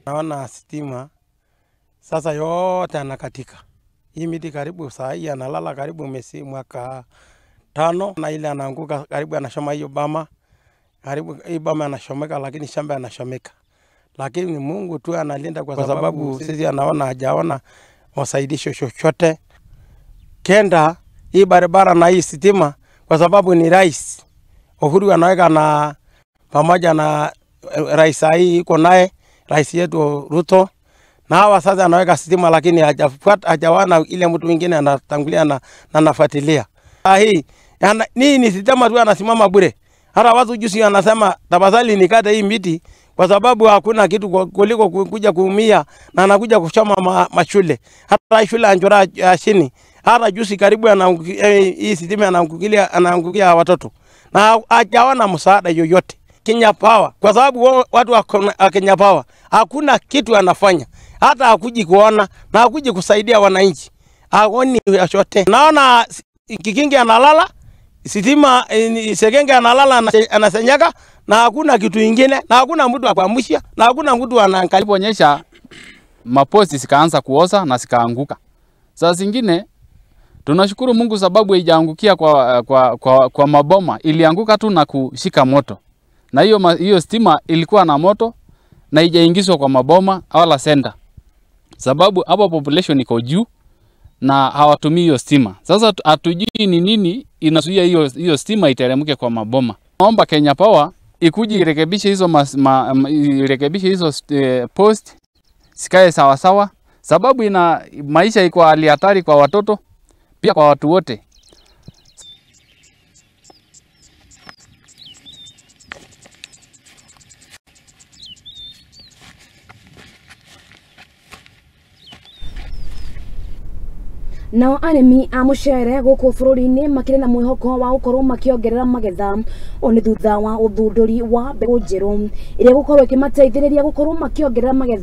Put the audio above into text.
Naona stima sasa yote anakatika. Hii miti karibu saa hii analala karibu mwaka 5 na ile anaanguka karibu anashoma hiyo bama. Karibu hii bama anashomeka lakini shamba anashomeka. Lakini Mungu tu analinda kwa sababu sisi anaona hajaona masaidisho chochote. Kenda hii barabara na hii stima kwa sababu ni rais. Uhuru anaweka na pamoja na rais hii iko naye rais yetu Ruto. Na hawa sasa anaweka stima lakini hajawana ile mtu mwingine anatangulia na anafuatilia. Hii ni stima tu anasimama bure. Hata watu juzi anasema tafadhali nikate hii miti kwa sababu hakuna kitu kuliko kuja kuumia na anakuja kuchoma mashule. Hata shule anjora chini. Hata juzi karibu hii stima anaangukia watoto. Na hajaona msaada yoyote. Kenya Power kwa sababu watu wa Kenya Power hakuna kitu anafanya. Hata hakuji kuona na hakuji kusaidia wananchi. Haoni chochote. Naona Kikingi analala, Thitima Sekenge analala anasenyaka na hakuna kitu kingine na hakuna mtu akuamsha na hakuna mtu anaangalia. Onyesha maposti zikaanza kuoza na zikaanguka. Saa zingine tunashukuru Mungu sababu haijaangukia kwa maboma, ilianguka tu na kushika moto. Na hiyo stima ilikuwa na moto na haijaingizwa kwa maboma wala senda. Sababu hapo population iko juu na hawatumii hiyo stima. Sasa hatujui ni nini inazuia hiyo stima iteremke kwa maboma. Naomba Kenya Power ikuje irekebishe hizo post sikae sawa sawa sababu maisha iko hali hatari kwa watoto pia kwa watu wote. Nao arimi a mucere guku bururi-ini makire na mwihoko wa gukorwo makiongerera magetha oni thutha wa uthunduri wa mbegu njeru iria gukorwo ikimateithiriria gukorwo makiongerera magetha